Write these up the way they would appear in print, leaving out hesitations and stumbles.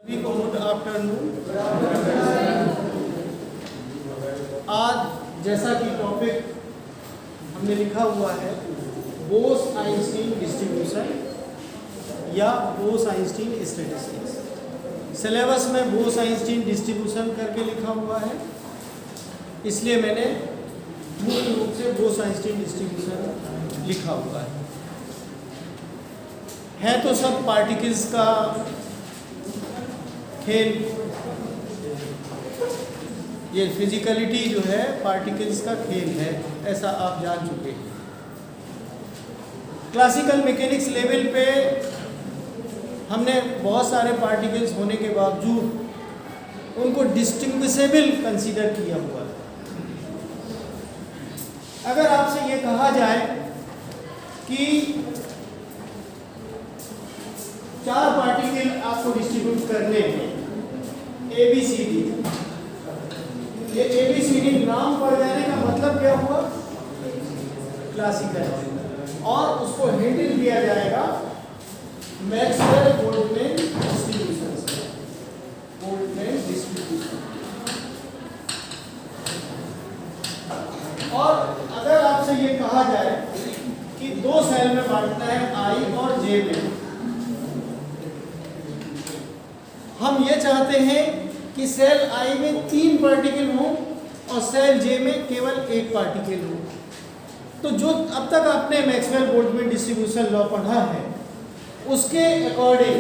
सभी को good afternoon. आज जैसा कि टॉपिक हमने लिखा हुआ है बोस-आइंस्टीन डिस्ट्रीब्यूशन या बोस-आइंस्टीन स्टैटिस्टिक्स। सिलेबस में बोस-आइंस्टीन डिस्ट्रीब्यूशन करके लिखा हुआ है, इसलिए मैंने मुख्य रूप से बोस-आइंस्टीन डिस्ट्रीब्यूशन लिखा हुआ है तो सब पार्टिकल्स का खेल। ये फिजिकलिटी जो है पार्टिकल्स का खेल है, ऐसा आप जान चुके हैं। क्लासिकल मैकेनिक्स लेवल पे हमने बहुत सारे पार्टिकल्स होने के बावजूद उनको डिस्टिंग्विशेबल कंसीडर किया हुआ है। अगर आपसे ये कहा जाए कि 4 पार्टिकल आपको डिस्ट्रीब्यूट करने हैं ABCD, ये ABCD नाम पड़ जाने का मतलब क्या हुआ? क्लासिकल। और उसको हैंडल किया जाएगा मैक्सवेल-बोल्ट्जमैन डिस्ट्रीब्यूशन से। Boltzmann distribution. और अगर आपसे ये कहा जाए कि 2 सेल में बांटना है I और J में, हम ये चाहते हैं कि सेल I में 3 पार्टिकल हो और सेल J में केवल 1 पार्टिकल हो। तो जो अब तक आपने मैक्सवेल-बोल्ट्जमैन डिस्ट्रीब्यूशन लॉ पढ़ा है उसके अकॉर्डिंग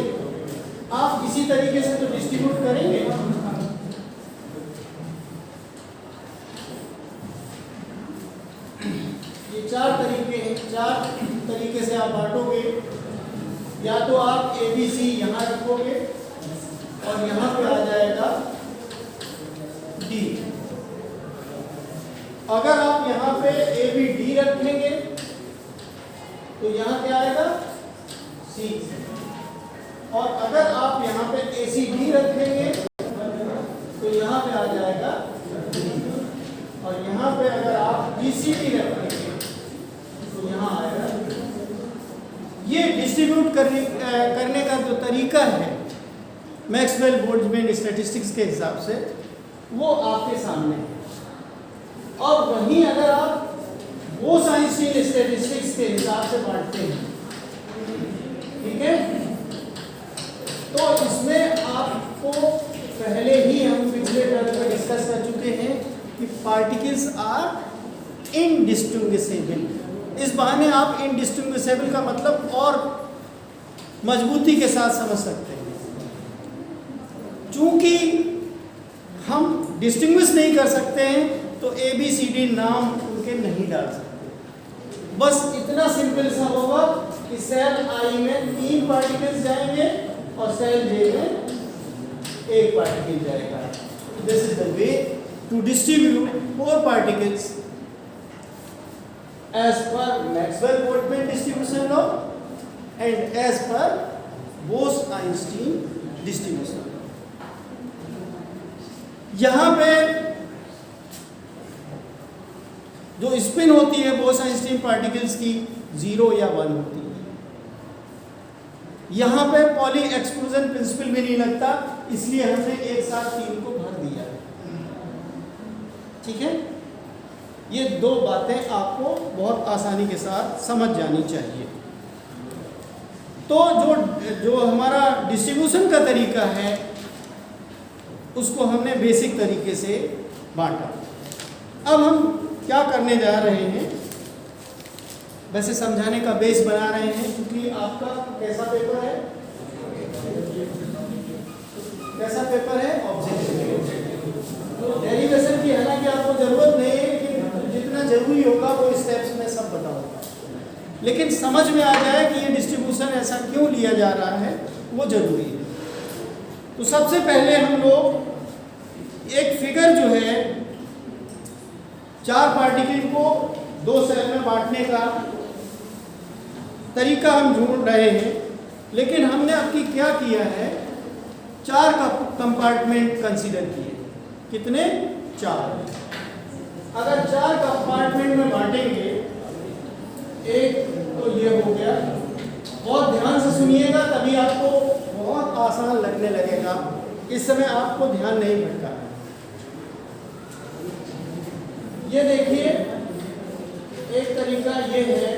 आप इसी तरीके से तो डिस्ट्रीब्यूट करेंगे। ये 4 तरीके हैं, 4 तरीके से आप बांटोगे। या तो आप ABC यहाँ रखोगे और यहाँ पे आ जाएगा D। अगर आप यहाँ पे ABD रखेंगे तो यहाँ क्या आएगा C। और अगर आप यहाँ पे ACD रखेंगे तो यहाँ पे आ जाएगा D। और यहाँ पे अगर आप BCD रखेंगे तो यहाँ आएगा। ये डिस्ट्रीब्यूट करने का जो तरीका है मैक्सवेल-बोल्ट्जमैन स्टैटिस्टिक्स के हिसाब से वो आपके सामने है। और वहीं अगर आप बोस-आइंस्टीन स्टैटिस्टिक्स के हिसाब से बांटते हैं, ठीक है, तो इसमें आपको पहले ही हम पिछले टर्म में डिस्कस कर चुके हैं कि पार्टिकल्स आर इनडिस्टिंग्विशेबल। इस बहाने आप इनडिस्टिंग्विशेबल का मतलब और मजबूती के साथ समझ सकते हैं। चूंकि हम डिस्टिंग्विश नहीं कर सकते हैं तो ABCD नाम उनके नहीं डाल सकते। बस इतना सिंपल सा होगा कि सेल I में 3 पार्टिकल्स जाएंगे और सेल J में 1 पार्टिकल जाएगा। This is the way to distribute 4 particles as per Maxwell Boltzmann distribution law and as per Bose Einstein distribution. यहाँ पे जो स्पिन होती है बोस-आइंस्टीन पार्टिकल्स की 0 या 1 होती है। यहाँ पे पॉली एक्सक्लूजन प्रिंसिपल भी नहीं लगता, इसलिए हमने एक साथ 3 को भर दिया है। ठीक है, ये 2 बातें आपको बहुत आसानी के साथ समझ जानी चाहिए। तो जो हमारा डिस्ट्रीब्यूशन का तरीका है उसको हमने बेसिक तरीके से बांटा। अब हम क्या करने जा रहे हैं, वैसे समझाने का बेस बना रहे हैं, क्योंकि आपका कैसा पेपर है, कैसा पेपर है, ऑब्जेक्टिव। तो डेरिवेशन की हालांकि आपको जरूरत नहीं है, लेकिन जितना जरूरी होगा वो स्टेप्स में सब बताऊंगा। लेकिन समझ में आ जाए कि ये डिस्ट्रीब्यूशन ऐसा क्यों लिया जा रहा है वो जरूरी है। तो सबसे पहले हम लोग एक फिगर जो है 4 पार्टिकल को 2 सेल में बांटने का तरीका हम ढूंढ रहे हैं। लेकिन हमने अभी क्या किया है, 4 कंपार्टमेंट कंसीडर किए। कितने? 4। अगर 4 कंपार्टमेंट में बांटेंगे, एक तो ये हो गया। बहुत ध्यान से सुनिएगा तभी आपको बहुत बहुत आसान लगने लगेगा, इस समय आपको ध्यान नहीं भटका। ये देखिए एक तरीका ये है,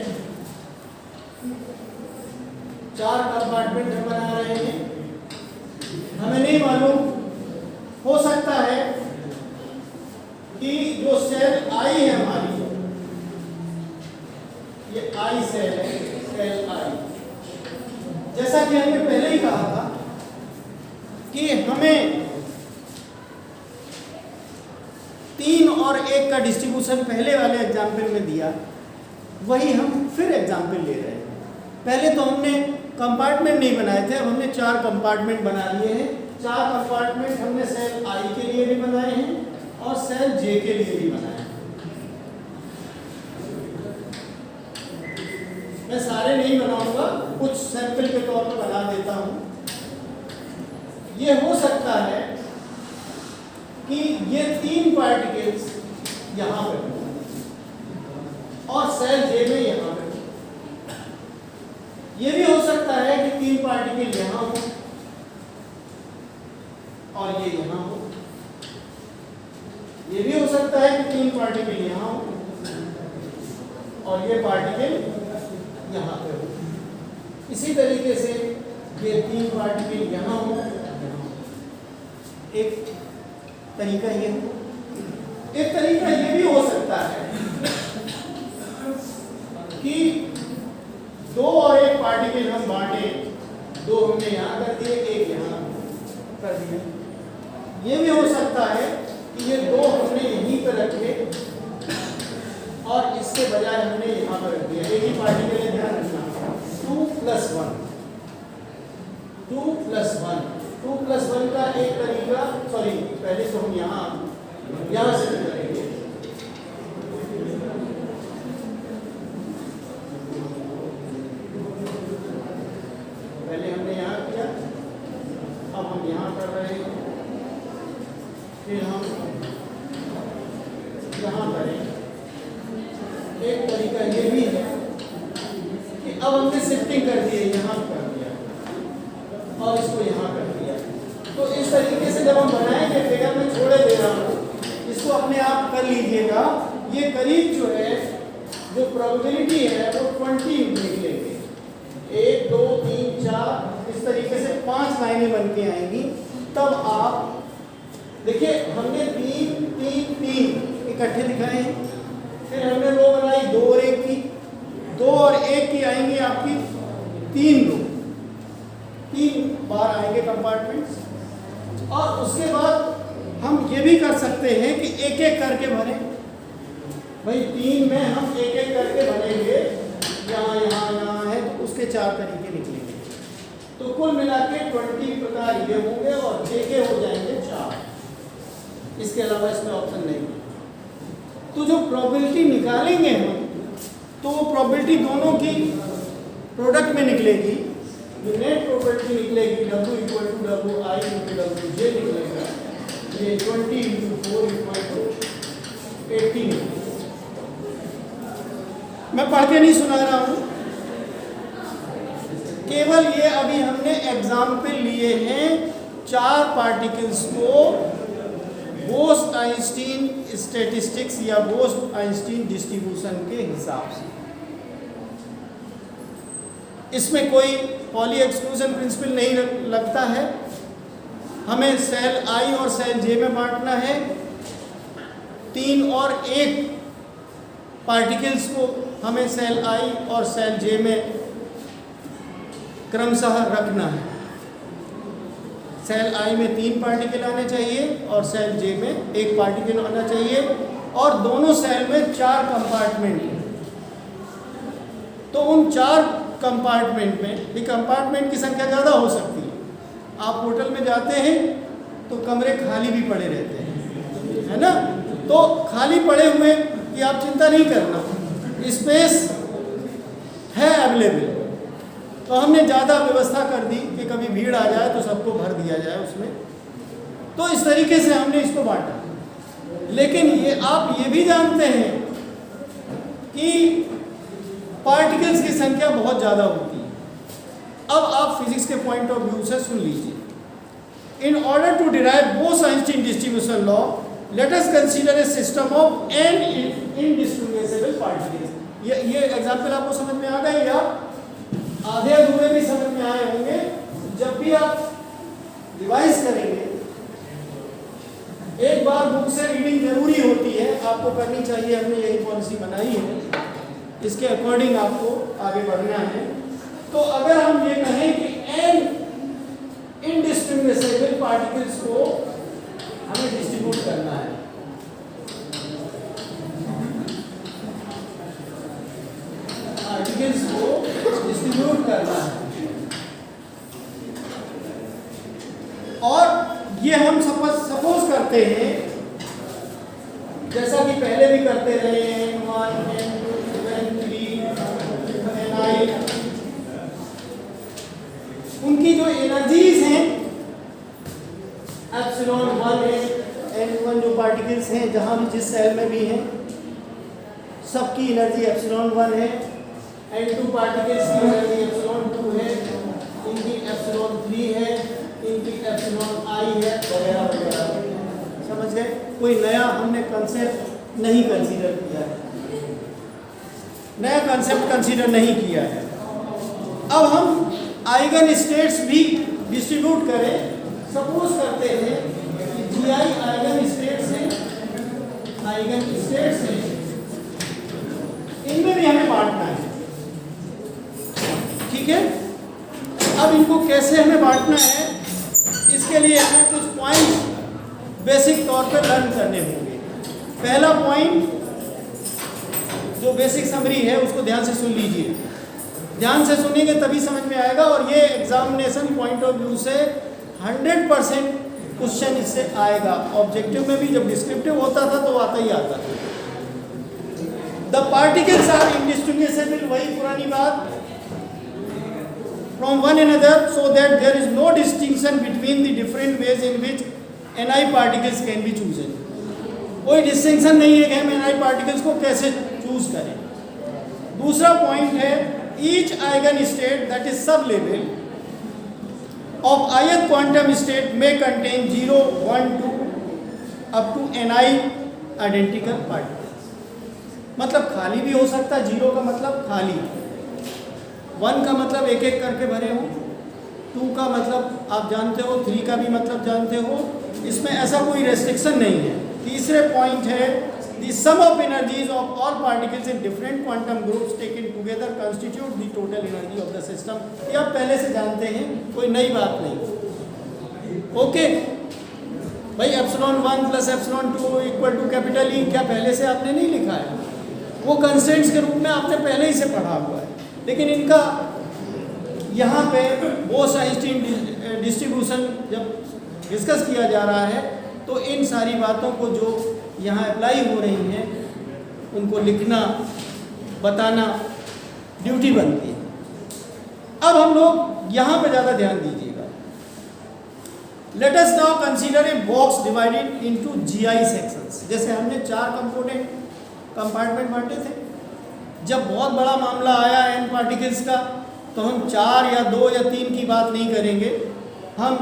4 कंपार्टमेंट हम बना रहे हैं। हमें नहीं मालूम, हो सकता है कि जो सेल आई है हमारी, ये आई सेल है, सेल आई। जैसा कि हमने पहले ही कहा था कि हमें 3 और 1 का डिस्ट्रीब्यूशन पहले वाले एग्जाम्पल में दिया, वही हम फिर एग्जाम्पल ले रहे हैं। पहले तो हमने कंपार्टमेंट नहीं बनाए थे, अब हमने 4 कंपार्टमेंट बना लिए हैं। 4 कंपार्टमेंट हमने सेल आई के लिए भी बनाए हैं और सेल जे के लिए भी बनाए हैं। मैं सारे नहीं बनाऊंगा, कुछ सैंपल के तौर पर बना देता हूं। ये हो सकता है कि ये 3 पार्टिकल्स यहां पर और सेल जे में यहां पर। ये भी हो सकता है कि 3 पार्टिकल यहां हो और ये यहां हो। ये भी हो सकता है कि 3 पार्टिकल यहां हो और ये पार्टिकल यहां पे हो। इसी तरीके से ये 3 पार्टिकल यहां हो, एक तरीका ये हो। एक तरीका ये भी हो सकता है कि 2 और 1 पार्टिकल हम बांटे, 2 हमने यहां कर दिए, 1 यहां कर दिया। ये भी हो सकता है कि ये 2 हमने यहीं पर रखे और इसके बजाय हमने यहां पर रख दिया। एक ही पार्टिकल है, ध्यान रखना, 2 + 1, 2 + 1, 2 + 1 का एक तरीका, सॉरी पहले तो हम यहां से करेंगे। पहले हमने यहां किया, अब हम यहां कर रहे हैं, फिर हम यहां करेंगे। एक तरीका ये भी है कि अब हमने शिफ्टिंग कर दी है, यहां कर दिया और इसको यहां कर दिया। तो इस तरीके से जब हम बनाएंगे, फिगर में छोड़े दे रहा हूं, इसको अपने आप कर लीजिएगा। ये करीब जो है, जो प्रोबेबिलिटी है वो 20 निकलेंगे। 1 2 3 4 इस तरीके से 5 लाइनें बन के आएंगी। तब आप देखिए, हमने 3 3 3 इकट्ठे दिखाए हैं, फिर हमने रो बनाई 2 और 1 की, 2 और 1 की आएंगी आपकी 3 रो, 3 बार आएंगे कंपार्टमेंट्स। और उसके बाद हम ये भी कर सकते हैं कि एक एक करके भरें। भाई 3 में हम एक एक करके भरेंगे, यहाँ यहाँ यहाँ है, तो उसके 4 तरीके निकलेंगे। तो कुल मिला के 20 प्रकार ये होंगे और जे के हो जाएंगे 4। इसके अलावा इसमें ऑप्शन नहीं। तो जो प्रोबेबिलिटी निकालेंगे हम, तो वो प्रोबेबिलिटी दोनों की प्रोडक्ट में निकलेगी। जो नेट प्रोबेबिलिटी निकलेगी W = WI × WJ निकलेगा। ये 20 × 4 = 18। मैं पढ़ के नहीं सुना रहा हूँ, केवल ये अभी हमने एग्जाम्पल लिए हैं 4 पार्टिकल्स को बोस-आइंस्टीन स्टैटिस्टिक्स या बोस-आइंस्टीन डिस्ट्रीब्यूशन के हिसाब से। इसमें कोई पॉली एक्सक्लूजन प्रिंसिपल नहीं लगता है। हमें सेल आई और सेल जे में बांटना है। 3 और 1 पार्टिकल्स को हमें सेल आई और सेल जे में क्रमशः रखना है। सेल आई में 3 पार्टिकल आने चाहिए और सेल जे में 1 पार्टिकल आना चाहिए, और दोनों सेल में 4 कंपार्टमेंट हैं। तो उन 4 कंपार्टमेंट में, ये कंपार्टमेंट की संख्या ज़्यादा हो सकती है। आप होटल में जाते हैं तो कमरे खाली भी पड़े रहते हैं, है ना? तो खाली पड़े हुए कि आप चिंता नहीं करना, स्पेस है अवेलेबल। तो हमने ज़्यादा व्यवस्था कर दी कि कभी भीड़ आ जाए तो सबको भर दिया जाए उसमें। तो इस तरीके से हमने इसको बांटा। लेकिन ये आप ये भी जानते हैं कि पार्टिकल्स की संख्या बहुत ज़्यादा होती है। अब आप फिजिक्स के पॉइंट ऑफ व्यू से सुन लीजिए। In order to derive Bose Einstein distribution law, let us consider a system of n indistinguishable particles. ये एग्जांपल आपको समझ में आ गए या आधे अधूरे भी समझ में आए होंगे? जब भी आप रिवाइज करेंगे, एक बार बुक से रीडिंग जरूरी होती है, आपको करनी चाहिए, हमने यही पॉलिसी बनाई है, इसके अकॉर्डिंग आपको आगे बढ़ना है। तो अगर हम ये कहें कि n इंडिस्ट्रीब्यूटेबल पार्टिकल्स को हमें डिस्ट्रीब्यूट करना है, पार्टिकल्स को डिस्ट्रीब्यूट करना है, और ये हम सपोज करते हैं, जैसा कि पहले भी करते रहे हैं, N1, N2, N3, Ni, उनकी जो एनर्जीज हैं, एप्सिलॉन 1 है, N1 जो पार्टिकल्स हैं जहां भी जिस सेल में भी हैं, सबकी एनर्जी एप्सिलॉन 1 है। N2 पार्टिकल्स की एनर्जी एप्सिलॉन 2 है, इनकी एप्सिलॉन 3 है, इनकी एप्सिलॉन I है, वगैरह वगैरह। समझ गए? कोई नया हमने कंसेप्ट नहीं कंसीडर किया है, नया कंसेप्ट कंसीडर नहीं किया है। अब हम आइगन स्टेट्स भी डिस्ट्रीब्यूट करें, सपोज करते हैं कि Gi आइगन स्टेट्स हैं, आइगन स्टेट्स हैं, इनमें भी हमें बांटना है, ठीक है? अब इनको कैसे हमें बांटना है, इसके लिए हमें कुछ पॉइंट बेसिक तौर पर लर्न करने होंगे। पहला पॉइंट जो बेसिक समरी है उसको ध्यान से सुन लीजिए, ध्यान से सुनेंगे तभी समझ में आएगा, और ये एग्जामिनेशन पॉइंट ऑफ व्यू से 100% क्वेश्चन इससे आएगा। ऑब्जेक्टिव में भी जब डिस्क्रिप्टिव होता था तो आता ही आता था। द पार्टिकल्स आर इंडिस्टिंग्विशेबल, वही पुरानी बात, from one another, so that there is no distinction between the different ways in which Ni particles can be chosen. कोई डिस्टिंक्शन नहीं है कि हम Ni पार्टिकल्स को कैसे चूज करें। दूसरा पॉइंट है, each eigen state that is sub level of ith quantum state में contain 0, 1, 2 up to Ni identical particles. मतलब खाली भी हो सकता है, 0 का मतलब खाली, 1 का मतलब एक एक करके भरे हो, 2 का मतलब आप जानते हो, 3 का भी मतलब जानते हो, इसमें ऐसा कोई रेस्ट्रिक्शन नहीं है। तीसरे पॉइंट है, the sum of energies of all particles in different quantum groups taken together constitute the total energy of the system. ये आप पहले से जानते हैं, कोई नई बात नहीं। ओके भाई, epsilon 1 plus epsilon 2 equal to capital E, क्या पहले से आपने नहीं लिखा है? वो कंस्टेंट्स के रूप में आपने पहले ही से पढ़ा हुआ है, लेकिन इनका यहाँ पे बोस-आइंस्टीन डिस्ट्रीब्यूशन जब डिस्कस किया जा रहा है तो इन सारी बातों को जो यहाँ अप्लाई हो रही हैं उनको लिखना, बताना ड्यूटी बनती है। अब हम लोग यहाँ पे ज़्यादा ध्यान दीजिएगा। Late us now consider a box divided into Gi sections. जैसे हमने 4 कंपार्टमेंट बांटे थे, जब बहुत बड़ा मामला आया n पार्टिकल्स का तो हम 4 या 2 या 3 की बात नहीं करेंगे, हम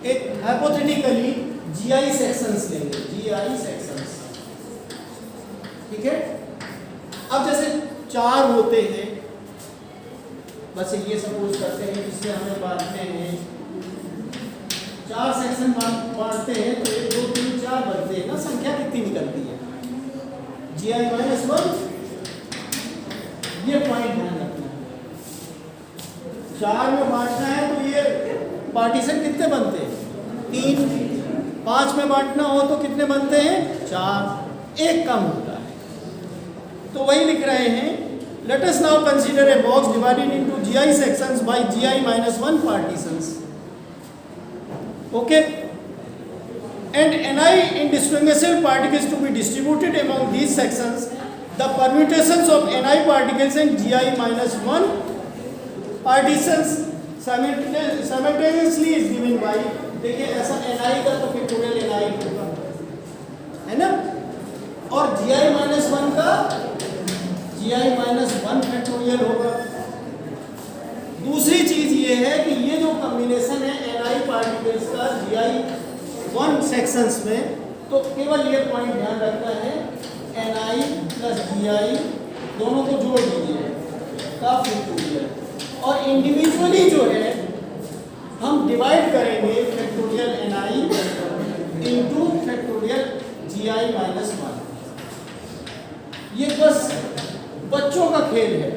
एक हाइपोथेटिकली Gi सेक्शंस लेंगे, Gi सेक्शंस, ठीक है? अब जैसे 4 होते हैं, बस ये सपोज करते हैं जिससे हमें बांटने हैं, 4 सेक्शन बांटते हैं तो 1, 2, 3, 4 बनते हैं ना, संख्या कितनी निकलती है? Gi-1, ये पॉइंट ध्यान रखना है। 4 में बांटना है तो ये पार्टीशन कितने बनते हैं? 3। 5 में बांटना हो तो कितने बनते हैं? 4। एक कम होता है, तो वही लिख रहे हैं। Let us now consider a box divided into Gi sections by Gi-1 partitions, okay, and Ni indistinguishable particles to be distributed among these sections. The permutations of Ni particles and Gi-1 partitions simultaneously is given by, देखिए ऐसा Ni का तो factorial Ni होगा, है ना, और Gi-1 का Gi-1 factorial होगा। दूसरी चीज ये है कि ये जो कॉम्बिनेशन है Ni पार्टिकल्स का Gi1 सेक्शंस में, तो केवल ये पॉइंट ध्यान रखना है, Ni प्लस Gi दोनों को जोड़ दीजिए का फैक्टोरियल, और इंडिविजुअली जो है हम डिवाइड करेंगे factorial Ni into factorial Gi minus 1। ये बस बच्चों का खेल है,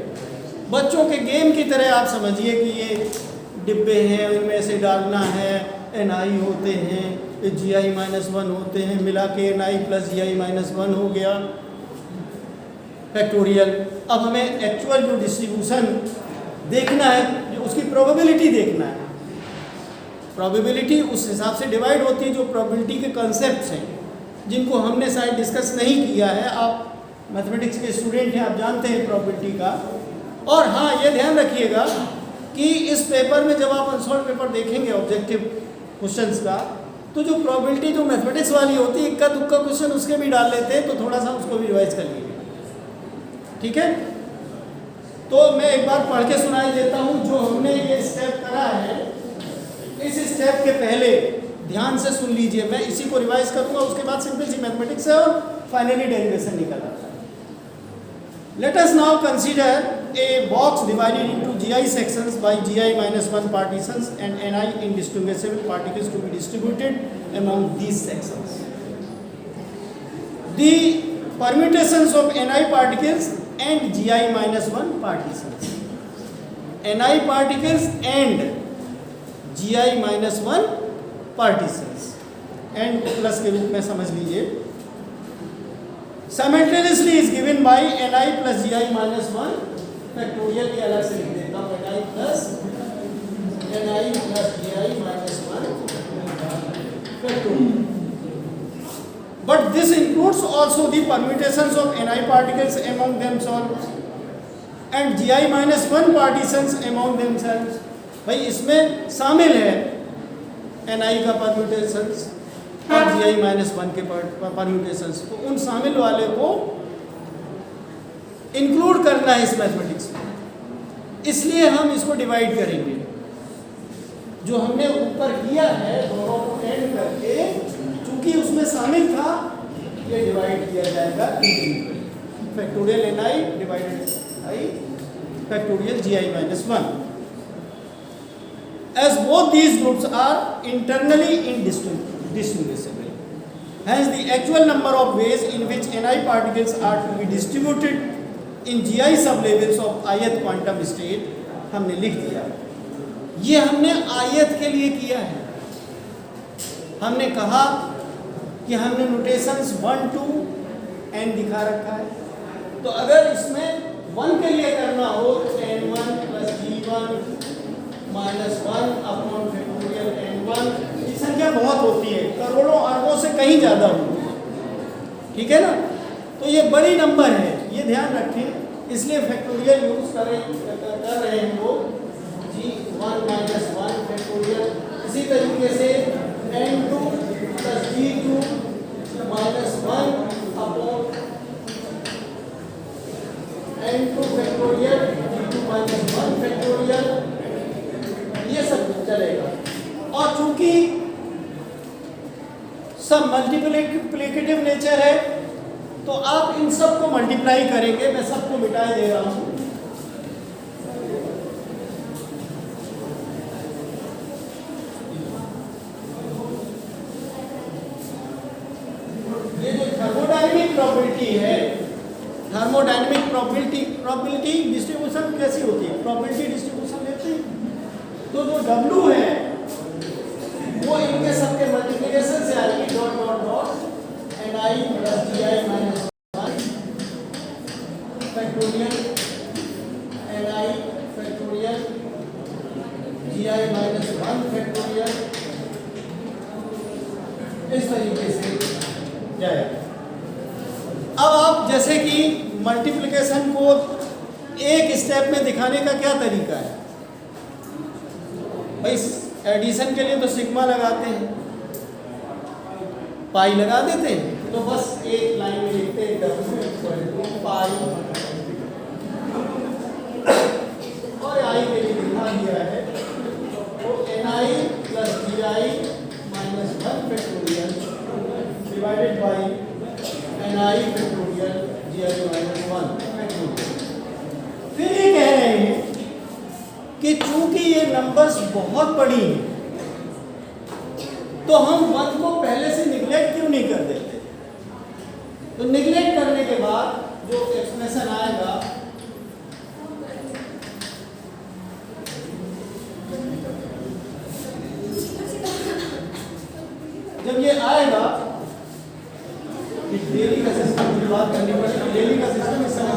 बच्चों के गेम की तरह आप समझिए कि ये डिब्बे हैं, उनमें से डालना है, Ni होते हैं, Gi माइनस 1 होते हैं, मिला के Ni प्लस Gi माइनस 1 हो गया फैक्टोरियल। अब हमें एक्चुअल जो डिस्ट्रीब्यूशन देखना है, जो उसकी प्रोबेबिलिटी देखना है, प्रोबेबिलिटी उस हिसाब से डिवाइड होती है जो प्रोबेबिलिटी के कॉन्सेप्ट्स हैं, जिनको हमने शायद डिस्कस नहीं किया है। आप मैथमेटिक्स के स्टूडेंट हैं, आप जानते हैं प्रोबेबिलिटी का। और हाँ, ये ध्यान रखिएगा कि इस पेपर में जब आप अनसॉल्व पेपर देखेंगे ऑब्जेक्टिव क्वेश्चंस का, तो जो प्रोबेबिलिटी जो मैथमेटिक्स वाली होती है, इक्का दुक्का क्वेश्चन उसके भी डाल लेते हैं, तो थोड़ा सा उसको भी रिवाइज कर लीजिए, ठीक है। तो मैं एक बार पढ़ के सुनाई देता हूँ जो हमने ये स्टेप करा है। इस स्टेप के पहले ध्यान से सुन लीजिए, मैं इसी को रिवाइज करूँगा, उसके बाद सिंपल सी मैथमेटिक्स है और फाइनली डेरिवेशन निकल आता है। Let us now consider a box divided into Gi sections by Gi minus 1 partitions and Ni indistinguishable particles to be distributed among these sections. The permutations of Ni particles and Gi minus 1 partitions. Ni particles and Gi minus 1 partitions. And plus के रूप में समझ लीजिए। Simultaneously is given by Ni plus Gi minus 1 factorial, के अलग से लिख देता हूँ, Ni plus Gi minus 1 factorial. But this includes also the permutations of Ni particles among themselves and Gi minus 1 partitions among themselves. भाई इसमें शामिल है Ni का permutations और Gi माइनस 1 के परम्यूटेशंस, तो उन शामिल वाले को इंक्लूड करना है इस मैथमेटिक्स में, इसलिए हम इसको डिवाइड करेंगे। जो हमने ऊपर किया है दोनों को एड करके, चूंकि उसमें शामिल था, ये डिवाइड किया जाएगा factorial Ni divided by factorial Gi minus 1। As both these groups are internally indistinguishable, hence the actual number of ways in which Ni particles are to be distributed in Gi sublevels of ith quantum state हमने लिख दिया। ये हमने ith के लिए किया है। हमने कहा कि हमने नोटेशंस 1 to n दिखा रखा है, तो अगर इसमें 1 के लिए करना हो तो n1 plus G1 minus 1 upon factorial n1, ये संख्या बहुत होती है, करोड़ों अरबों से कहीं ज़्यादा होती है, ठीक है ना। तो ये बड़ी नंबर है, ये ध्यान रखें, इसलिए फैक्टोरियल यूज कर रहे हैं लोग, G1 माइनस 1 फैक्टोरियल। इसी तरीके से n2 plus G2 minus 1 upon n2 factorial G2 minus 1 factorial, ये सब चलेगा। और चूंकि सब मल्टीप्लिकेटिव नेचर है, तो आप इन सब को मल्टीप्लाई करेंगे। मैं सबको मिटा दे रहा हूं। ये जो थर्मोडायनेमिक प्रॉपर्टी है, थर्मोडायनेमिक प्रॉपर्टी डिस्ट्रीब्यूशन कैसी होती है, प्रॉपर्टी डिस्ट्रीब्यूशन लेते हैं, तो जो W है वो इनके सबके मल्टीप्लिकेशन से आएगी, dot dot dot Ni plus Gi minus 1 factorial Ni factorial Gi minus 1 factorial, इस तरीके से जाएगा। अब आप जैसे कि मल्टीप्लिकेशन को एक स्टेप में दिखाने का क्या तरीका है, भाई एडिशन के लिए तो सिग्मा लगाते हैं, पाई लगा देते हैं, तो बस एक लाइन में लिखते हैं W पाई, और आई के लिए दिखा दिया है NI plus GI minus 1 factorial divided by NI factorial GI minus 1 factorial. फिर ये कह रहे हैं कि चूंकि ये नंबर्स बहुत बड़ी हैं तो हम 1 को पहले से निगलेक्ट क्यों नहीं कर देते। तो निगलेक्ट करने के बाद जो एक्सप्रेशन आएगा जब ये आएगा डेली का सिस्टम की बात करनी पड़ेगी। डेली का सिस्टम इस समय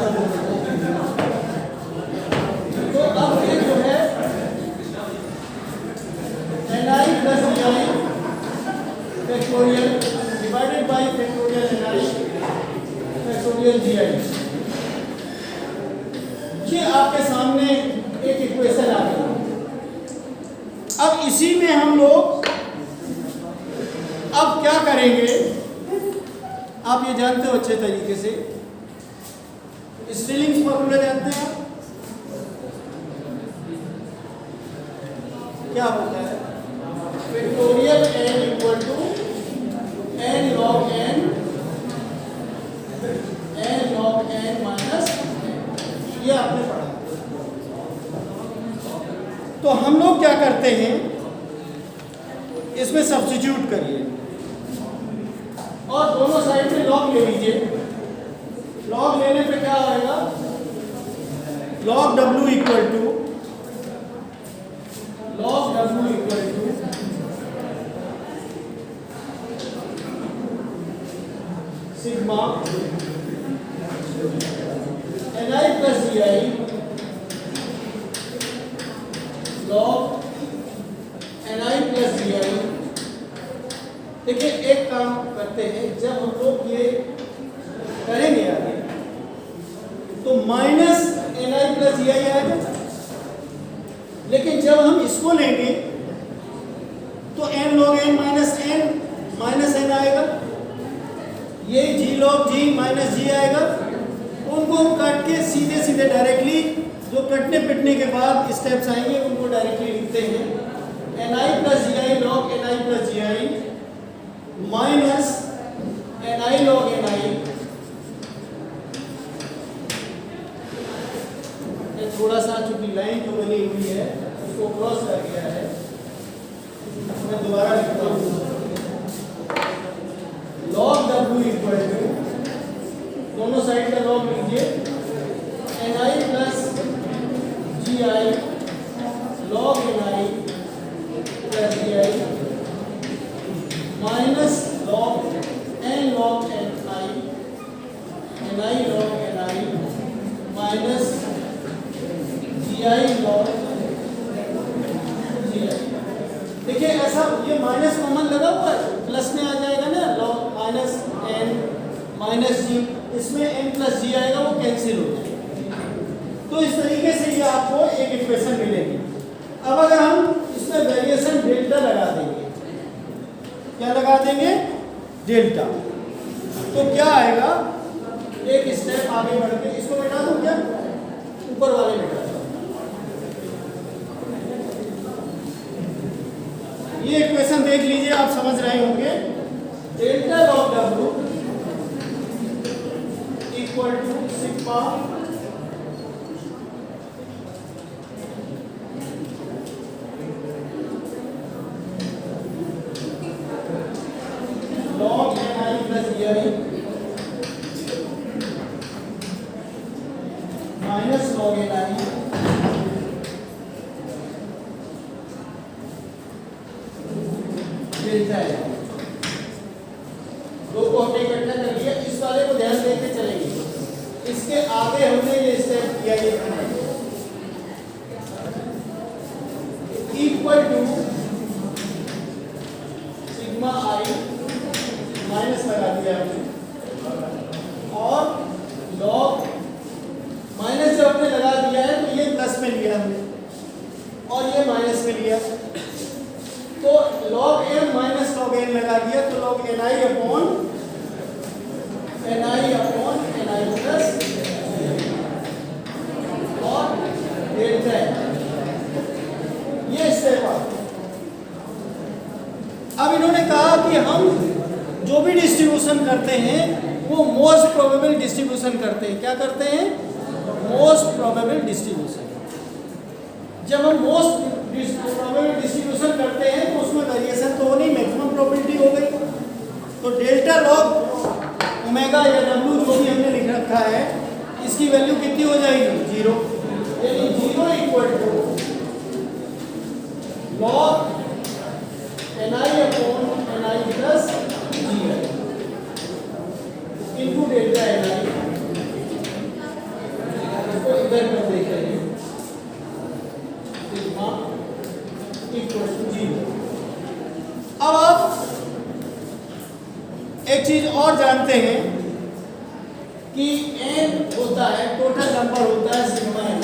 तो अब ये जो है NI plus GI factorial divided by factorial NI factorial GI, ये आपके सामने एक इक्वेशन आ गई। अब इसी में हम लोग अब क्या करेंगे, आप ये जानते हो अच्छे तरीके से, स्टिलिंग्स फॉर्मूला जानते हैं आप? क्या होता है? Factorial n equal to n log n minus, ये आपने पढ़ा। तो हम लोग क्या करते हैं, इसमें सब्स्टिट्यूट करिए और दोनों साइड में log ले लीजिए। log लेने पे क्या आएगा, log w equal to sigma NI plus GI log NI plus GI। देखिए एक काम करते हैं, जब हम लोग ये करेंगे आगे तो माइनस NI प्लस GI आएगा, लेकिन जब हम इसको लेंगे तो n log n minus n आएगा, ये g log g minus g आएगा। उनको हम काट के सीधे सीधे डायरेक्टली जो कटने पिटने के बाद स्टेप्स आएंगे उनको डायरेक्टली लिखते हैं NI plus GI log NI plus GI minus NI log NI। थोड़ा सा चूंकि लाइन जो बनी हुई है उसको क्रॉस कर गया है, मैं दोबारा लिखता हूँ। log w इक्वल टू, दोनों साइड का log लीजिए, NI plus GI log NI plus GI minus log n log NI log NI minus GI log GI। देखिए ऐसा ये माइनस कॉमन लगा हुआ है, प्लस में आ जाएगा ना, log minus n minus g, इसमें n प्लस g आएगा, वो कैंसिल हो जाएगा। तो इस तरीके से ये आपको एक इक्वेशन मिलेगी। अब अगर हम इसमें वेरिएशन डेल्टा लगा देंगे, क्या लगा देंगे, डेल्टा, तो क्या आएगा, एक स्टेप आगे बढ़ के इसको मिटा दूं क्या, ऊपर वाले मिटा दो। ये इक्वेशन देख लीजिए, आप समझ रहे होंगे। Delta log w equal to sigma log NI plus GI minus log NI delta है। दो को हमने इकट्ठा कर लिया, इस वाले को ध्यान देके चलेंगे, इसके आगे हमने ये स्टेप किया, ये equal to sigma i minus लगा दिया हमने, और log माइनस जब हमने लगा दिया है तो ये प्लस में लिया हमने और ये माइनस में लिया, तो log m minus log n लगा दिया, तो log NI upon NI plus और डेल्टा, ये स्टेप आ। करते हैं वो मोस्ट प्रोबेबल डिस्ट्रीब्यूशन करते हैं। क्या करते हैं? Most probable distribution. जब हम मोस्ट प्रोबेबल डिस्ट्रीब्यूशन करते हैं तो उसमें वेरिएशन तो हो नहीं, मैक्सिमम प्रोबेबिलिटी हो गई। तो डेल्टा लॉग ओमेगा या डब्ल्यू जो भी हमने लिख रखा है, इसकी वैल्यू कितनी हो जाएगी? 0। यानी 0 equal to log ni upon ni plus gi into delta ni। इसको इधर कर देते हैं, सिग्मा इक्वल टू 0। अब आप एक चीज और जानते हैं कि n होता है, टोटल नंबर होता है सिग्मा n,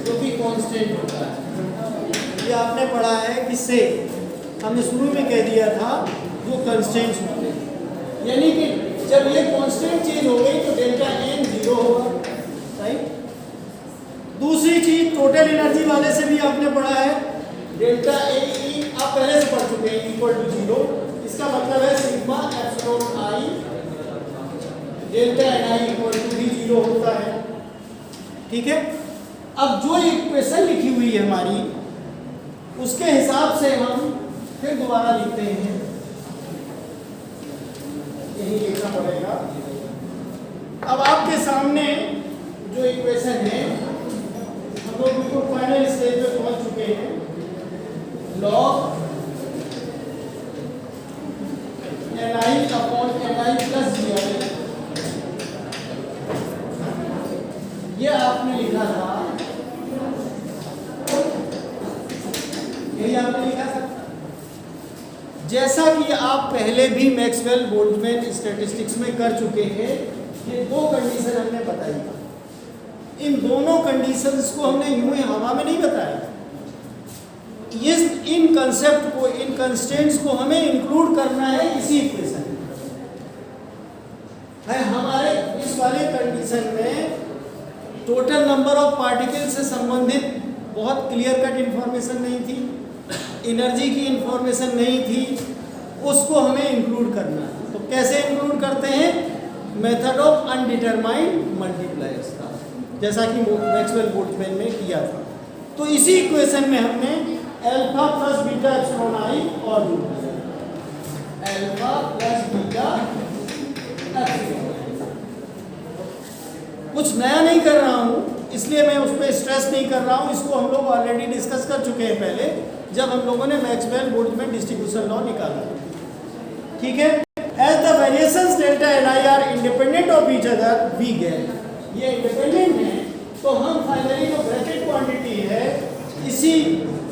जो कि कांस्टेंट होता है। ये आपने पढ़ा है किससे? हमने शुरू में कह दिया था जो कांस्टेंट्स होते हैं। यानी कि जब ये कांस्टेंट चेंज हो गई तो डेल्टा n 0 होगा, राइट। दूसरी चीज टोटल एनर्जी वाले से भी आपने पढ़ा है, डेल्टा ए आप पहले से पढ़ चुके हैं, इक्वल टू 0। इसका मतलब है sigma epsilon I delta ni equal to भी 0 होता है, ठीक है। अब जो इक्वेशन लिखी हुई है हमारी, उसके हिसाब से हम फिर दोबारा लिखते हैं, यही लिखना पड़ेगा। अब आपके सामने जो इक्वेशन है, हम लोग बिल्कुल फाइनल स्टेज पे पहुंच चुके हैं। Log ni upon ni plus gi, ये आपने लिखा था, यही आपने लिखा था। जैसा कि आप पहले भी मैक्सवेल बोल्ट्जमैन स्टैटिस्टिक्स में कर चुके हैं, ये दो कंडीशन हमने बताई। इन दोनों कंडीशंस को हमने यूं ही हवा में नहीं बताया। इन कंसेप्ट को, इन कंस्ट्रेंट्स को हमें इंक्लूड करना है इसी इक्वेशन में। हमारे इस वाले कंडीशन में टोटल नंबर ऑफ पार्टिकल से संबंधित बहुत क्लियर कट इंफॉर्मेशन नहीं थी, एनर्जी की इंफॉर्मेशन नहीं थी, उसको हमें इंक्लूड करना है। तो कैसे इंक्लूड करते हैं? मेथड ऑफ अनडिटरमाइंड मल्टीप्लायर्स का, जैसा कि मैक्सवेल बोल्ट्जमैन ने किया था। तो इसी इक्वेशन में हमने अल्फा प्लस बीटा एप्सिलॉन आई और अल्फा प्लस बीटा एप्सिलॉन, कुछ नया नहीं कर रहा हूं, इसलिए मैं उस पर स्ट्रेस नहीं कर रहा हूं। इसको हम लोग ऑलरेडी डिस्कस कर चुके हैं पहले, जब हम लोगों ने मैक्सवेल बोल्ट्जमैन डिस्ट्रीब्यूशन लॉ निकाला, ठीक है। As the variations delta ni are independent of each other we get, ये इंडिपेंडेंट है, तो हम फाइनली जो ब्रैकेट क्वांटिटी है, इसी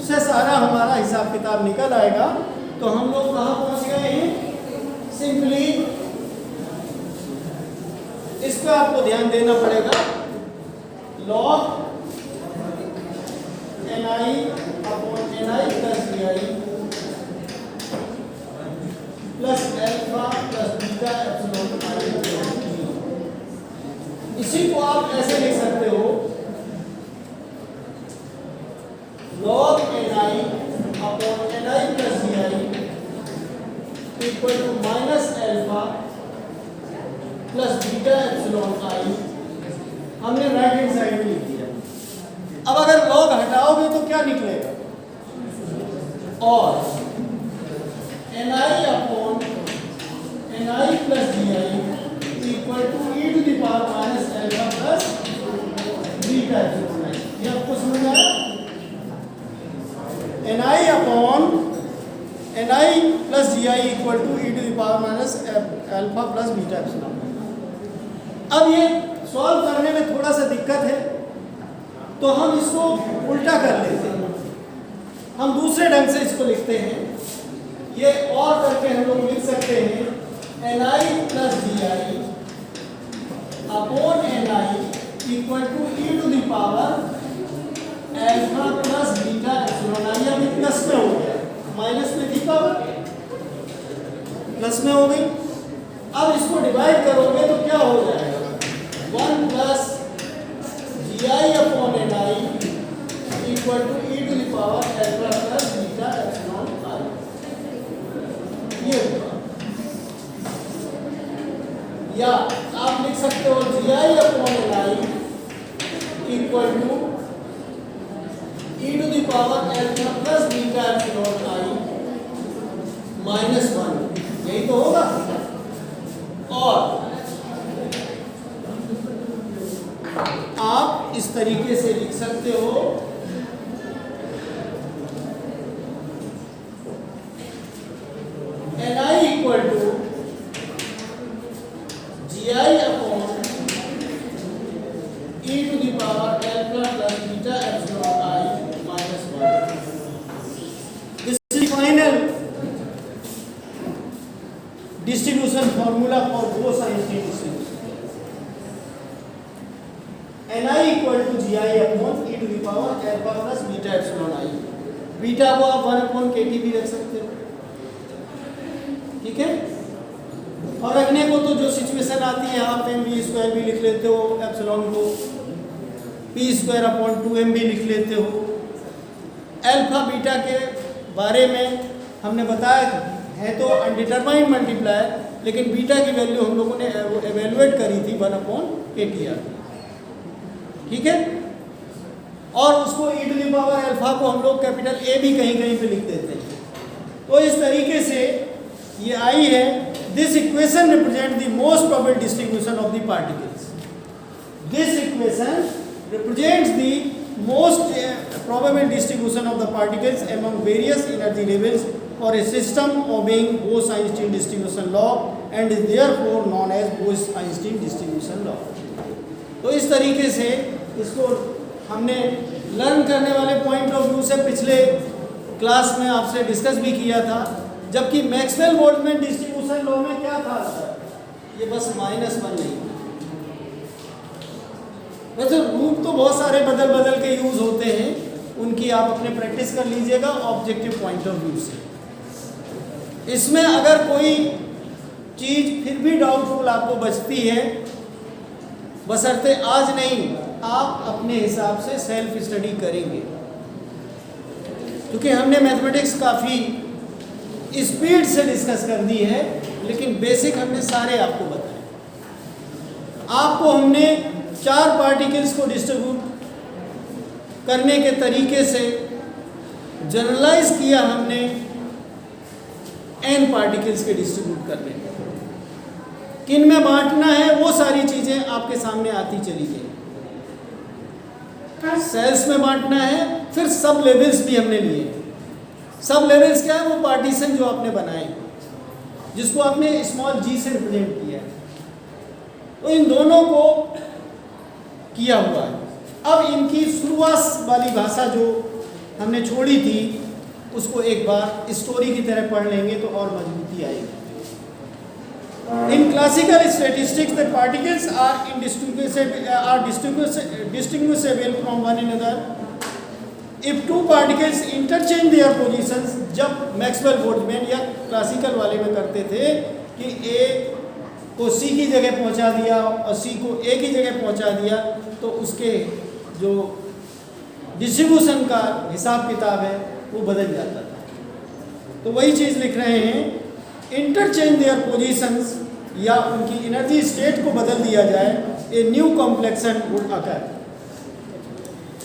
से सारा हमारा हिसाब किताब निकल आएगा। तो हम लोग कहाँ पहुंच गए हैं? सिंपली इस पर आपको ध्यान देना पड़ेगा। Log ni upon ni plus gi plus alpha plus beta epsilon i, इसी को आप ऐसे लिख सकते हो, log ni upon ni plus gi equal to minus alpha plus beta epsilon i। हमने राइट हैंड साइड में लिख दिया। अब अगर लॉग हटाओगे तो क्या निकलेगा? और ni upon ni plus gi equal to e to the power minus alpha plus beta epsilon i। ये आपको समझ आया? ni upon ni plus gi equal to e to the power minus alpha plus beta epsilon. अब ये solve करने में थोड़ा सा दिक्कत है, तो हम इसको उल्टा कर लेते हैं। हम दूसरे ढंग से इसको लिखते हैं, ये और करके हम लोग लिख सकते हैं ni plus gi upon ni equal to e to the power alpha plus beta epsilon i। अभी प्लस में हो गया, माइनस में थी पावर, प्लस में हो गई। अब इसको डिवाइड करोगे तो क्या हो जाएगा? 1 plus gi upon ni equal to e to the power alpha plus beta epsilon i। ये होगा। या आप लिख सकते हो GI upon LI equal to e⁻α plus beta epsilon I minus 1, यही तो होगा। और आप इस तरीके से लिख सकते हो Ni equal to GI upon e⁻α plus beta epsilon I minus 1। This is final distribution formula for Bose-Einstein distribution. Ni equal to GI upon e⁻α plus beta epsilon I। Beta को आप 1/kT भी रख सकते हो, ठीक है। और रखने को तो जो सिचुएशन आती है आप mv² भी लिख लेते हो, एप्सिलॉन को p²/2m भी लिख लेते हो। अल्फा बीटा के बारे में हमने बताया था, है तो अनडिटरमाइंड मल्टीप्लायर, लेकिन बीटा की वैल्यू हम लोगों ने एवेलुएट करी थी 1/kTr, ठीक है। और उसको e⁻α को हम लोग कैपिटल A भी कहीं कहीं पे लिख देते हैं। तो इस तरीके से ये आई है। This equation represent the most probable distribution of the particles. This equation represents the most probable distribution of the particles among various energy levels or a system obeying Bose-Einstein distribution law and is therefore known as Bose-Einstein distribution law। तो इस तरीके से इसको हमने learn करने वाले point of view से पिछले क्लास में आपसे डिस्कस भी किया था। जबकि मैक्सवेल-बोल्ट्जमैन डिस्ट्रीब्यूशन लॉ में क्या था सर, ये बस -1 नहीं। वैसे रूप तो बहुत सारे बदल बदल के यूज होते हैं, उनकी आप अपने प्रैक्टिस कर लीजिएगा ऑब्जेक्टिव पॉइंट ऑफ व्यू से। इसमें अगर कोई चीज़ फिर भी डाउटफुल आपको बचती है, बशर्ते आज नहीं, आप अपने हिसाब से सेल्फ स्टडी करेंगे, क्योंकि हमने मैथमेटिक्स काफ़ी स्पीड से डिस्कस कर दी है, लेकिन बेसिक हमने सारे आपको बताए। आपको हमने 4 पार्टिकल्स को डिस्ट्रीब्यूट करने के तरीके से जनरलाइज किया हमने n पार्टिकल्स के डिस्ट्रीब्यूट करने में। किन में बांटना है वो सारी चीज़ें आपके सामने आती चली गई। सेल्स में बांटना है, फिर सब लेवल्स भी हमने लिए। सब लेवल्स क्या है, वो पार्टीशन जो आपने बनाए, जिसको आपने स्मॉल g से रिप्रेजेंट किया है, तो इन दोनों को किया हुआ है। अब इनकी शुरुआत वाली भाषा जो हमने छोड़ी थी, उसको एक बार स्टोरी की तरह पढ़ लेंगे तो और मजबूती आएगी। In classical statistics, the particles are distinguishable from one another if two particles interchange their positions। जब मैक्सवेल बोल्ट्जमैन या क्लासिकल वाले में करते थे कि A को C की जगह पहुंचा दिया और C को A की जगह पहुंचा दिया, तो उसके जो डिस्ट्रीब्यूशन का हिसाब किताब है वो बदल जाता था। तो वही चीज़ लिख रहे हैं, इंटरचेंज देयर पोजीशंस, या उनकी एनर्जी स्टेट को बदल दिया जाए, a new complexion would occur.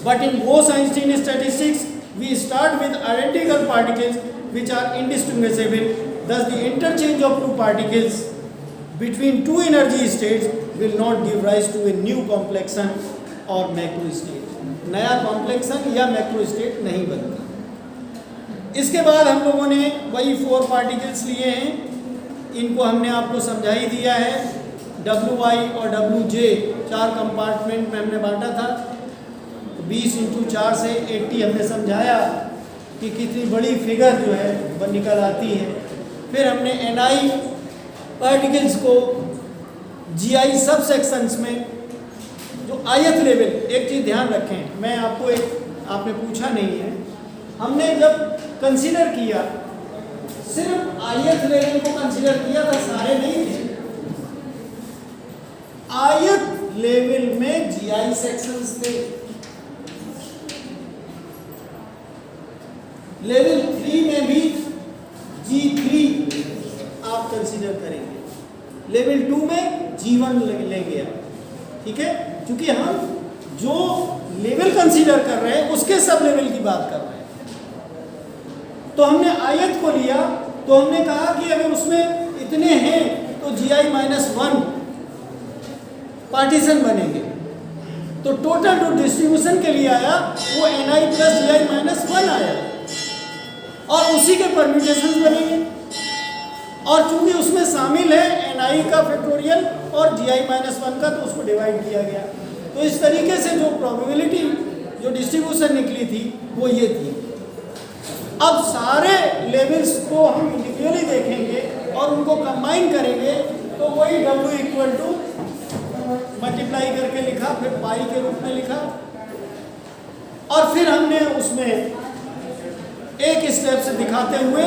But in Bose Einstein statistics we start with identical particles which are indistinguishable. thus the interchange of two particles between two energy states will not give rise to a new complexion or macro state। नया complexion या macro state नहीं बनता। इसके बाद हम लोगों ने वही 4 पार्टिकल्स लिए हैं, इनको हमने आपको समझा ही दिया है। WI और WJ 4 कंपार्टमेंट में हमने बांटा था। 20 × 4 से 80 हमने समझाया कि कितनी बड़ी फिगर जो है वह निकल आती है। फिर हमने NI पार्टिकल्स को GI सब सेक्शंस में जो आयत लेवल, एक चीज़ ध्यान रखें, मैं आपको आपने पूछा नहीं है, हमने जब कंसीडर किया सिर्फ आयत लेवल को कंसीडर किया था, सारे नहीं थे। आयत लेवल में GI सेक्शंस थे। लेवल 3 में भी G3 आप कंसीडर करेंगे। लेवल 2 में G1 लेंगे आप, ठीक है, क्योंकि हम जो लेवल कंसीडर कर रहे हैं उसके सब लेवल की बात कर रहे हैं। तो हमने आयत को लिया, तो हमने कहा कि अगर उसमें इतने हैं तो Gi-1 पार्टीशन बनेंगे। तो टोटल जो डिस्ट्रीब्यूशन के लिए आया वो Ni प्लस Gi-1 आया, और उसी के परम्यूटेशंस बनेंगे। और चूंकि उसमें शामिल है Ni का फैक्टोरियल और Gi-1 का, तो उसको डिवाइड किया गया। तो इस तरीके से जो प्रोबेबिलिटी, जो डिस्ट्रीब्यूशन निकली थी वो ये थी। अब सारे लेवल्स को हम इंडिविजुअली देखेंगे और उनको कंबाइन करेंगे, तो वही W इक्वल टू मल्टीप्लाई करके लिखा, फिर पाई के रूप में लिखा, और फिर हमने उसमें एक स्टेप से दिखाते हुए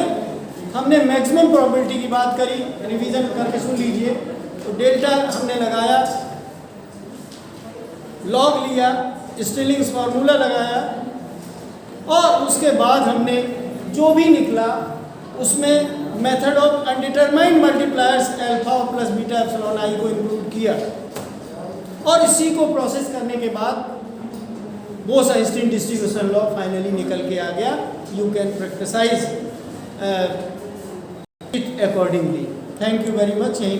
हमने मैक्सिमम प्रोबेबिलिटी की बात करी। रिवीजन करके सुन लीजिए। तो डेल्टा हमने लगाया, लॉग लिया, स्टिलिंग्स फार्मूला लगाया, और उसके बाद हमने जो भी निकला उसमें method of undetermined multipliers alpha plus beta epsilon i को इंक्लूड किया, और इसी को प्रोसेस करने के बाद बोस-आइंस्टीन डिस्ट्रीब्यूशन लॉ फाइनली निकल के आ गया। You can practise it accordingly. Thank you very much. यहीं